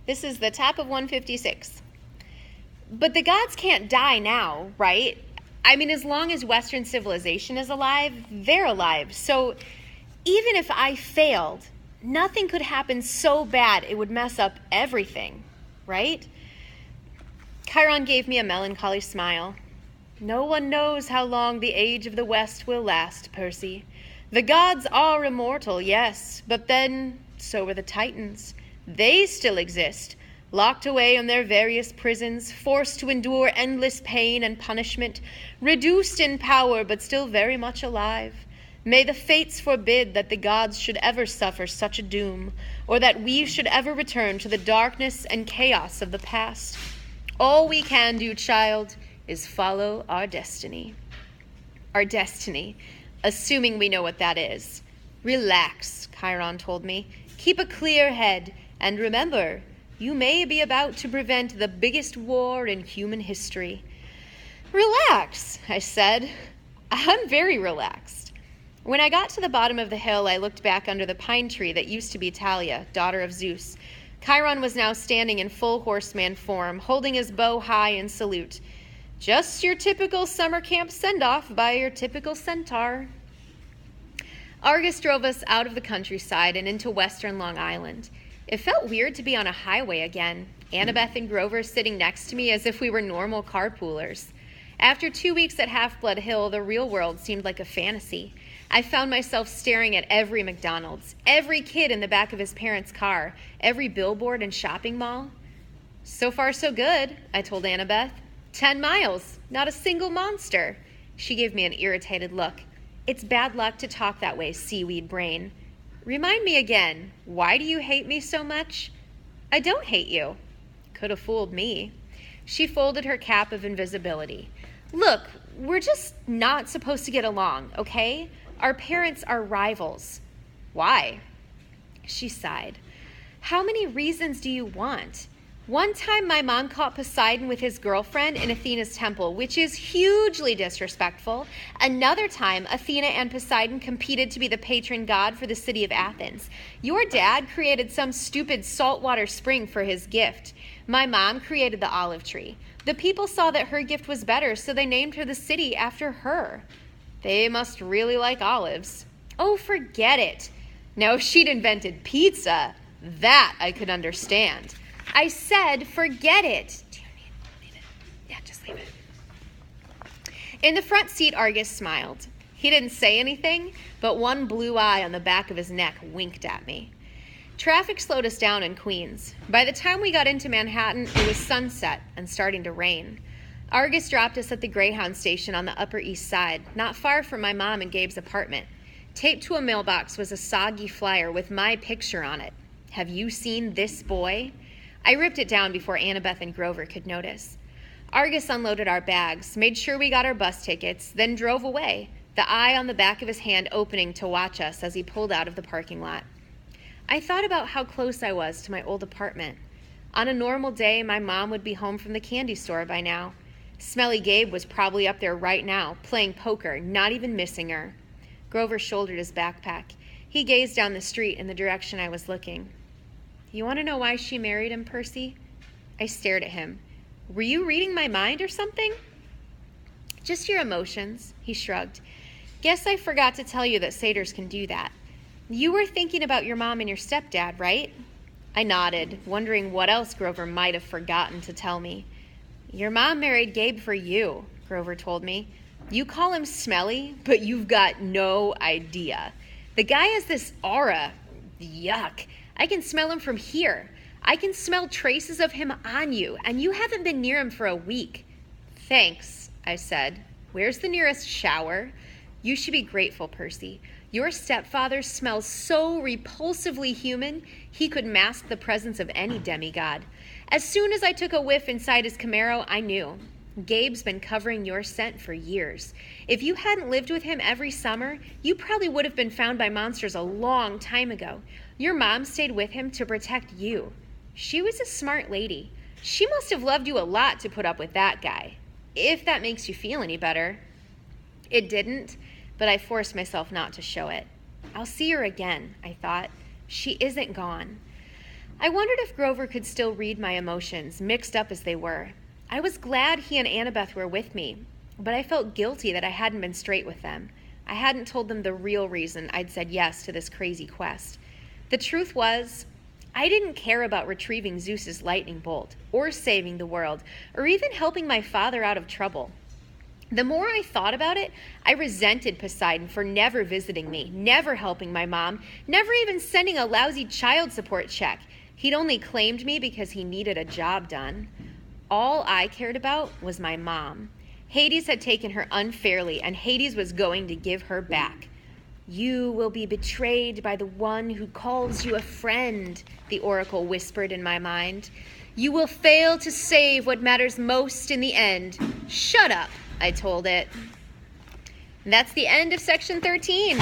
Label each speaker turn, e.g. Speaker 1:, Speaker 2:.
Speaker 1: This is the top of 156. But the gods can't die now, right? I mean, as long as Western civilization is alive, they're alive. So even if I failed, nothing could happen so bad it would mess up everything, right? Chiron gave me a melancholy smile. No one knows how long the age of the West will last, Percy. The gods are immortal, yes, but then so are the Titans. They still exist, locked away in their various prisons, forced to endure endless pain and punishment, reduced in power but still very much alive. May the fates forbid that the gods should ever suffer such a doom, or that we should ever return to the darkness and chaos of the past. All we can do, child, is follow our destiny. Our destiny, assuming we know what that is. Relax, Chiron told me. Keep a clear head, and remember, you may be about to prevent the biggest war in human history. Relax, I said. I'm very relaxed. When I got to the bottom of the hill, I looked back under the pine tree that used to be Talia, daughter of Zeus. Chiron was now standing in full horseman form, holding his bow high in salute. Just your typical summer camp send-off by your typical centaur. Argus drove us out of the countryside and into western Long Island. It felt weird to be on a highway again, Annabeth and Grover sitting next to me as if we were normal carpoolers. After 2 weeks at Half-Blood Hill, the real world seemed like a fantasy. I found myself staring at every McDonald's, every kid in the back of his parents' car, every billboard and shopping mall. So far, so good, I told Annabeth. 10 miles, not a single monster. She gave me an irritated look. It's bad luck to talk that way, seaweed brain. Remind me again, why do you hate me so much? I don't hate you. Could have fooled me. She folded her cap of invisibility. Look, we're just not supposed to get along, okay? Our parents are rivals. Why? She sighed. How many reasons do you want? One time my mom caught Poseidon with his girlfriend in Athena's temple, which is hugely disrespectful. Another time, Athena and Poseidon competed to be the patron god for the city of Athens. Your dad created some stupid saltwater spring for his gift. My mom created the olive tree. The people saw that her gift was better, so they named her the city after her. They must really like olives. Oh, forget it. Now, if she'd invented pizza, that I could understand. I said, forget it. Do you need it? Yeah, just leave it. In the front seat, Argus smiled. He didn't say anything, but one blue eye on the back of his neck winked at me. Traffic slowed us down in Queens. By the time we got into Manhattan, it was sunset and starting to rain. Argus dropped us at the Greyhound station on the Upper East Side, not far from my mom and Gabe's apartment. Taped to a mailbox was a soggy flyer with my picture on it. Have you seen this boy? I ripped it down before Annabeth and Grover could notice. Argus unloaded our bags, made sure we got our bus tickets, then drove away, the eye on the back of his hand opening to watch us as he pulled out of the parking lot. I thought about how close I was to my old apartment. On a normal day, my mom would be home from the candy store by now. Smelly Gabe was probably up there right now, playing poker, not even missing her. Grover shouldered his backpack. He gazed down the street in the direction I was looking. You want to know why she married him, Percy? I stared at him. Were you reading my mind or something? Just your emotions, he shrugged. Guess I forgot to tell you that satyrs can do that. You were thinking about your mom and your stepdad, right? I nodded, wondering what else Grover might have forgotten to tell me. Your mom married Gabe for you, Grover told me. You call him smelly, but you've got no idea. The guy has this aura. Yuck. I can smell him from here. I can smell traces of him on you, and you haven't been near him for a week. Thanks, I said. Where's the nearest shower? You should be grateful, Percy. Your stepfather smells so repulsively human, he could mask the presence of any demigod. As soon as I took a whiff inside his Camaro, I knew. Gabe's been covering your scent for years. If you hadn't lived with him every summer, you probably would have been found by monsters a long time ago. Your mom stayed with him to protect you. She was a smart lady. She must have loved you a lot to put up with that guy, if that makes you feel any better. It didn't, but I forced myself not to show it. I'll see her again, I thought. She isn't gone. I wondered if Grover could still read my emotions, mixed up as they were. I was glad he and Annabeth were with me, but I felt guilty that I hadn't been straight with them. I hadn't told them the real reason I'd said yes to this crazy quest. The truth was, I didn't care about retrieving Zeus's lightning bolt, or saving the world, or even helping my father out of trouble. The more I thought about it, I resented Poseidon for never visiting me, never helping my mom, never even sending a lousy child support check. He'd only claimed me because he needed a job done. All I cared about was my mom. Hades had taken her unfairly, and Hades was going to give her back. You will be betrayed by the one who calls you a friend, the oracle whispered in my mind. You will fail to save what matters most in the end. Shut up, I told it. And that's the end of section 13.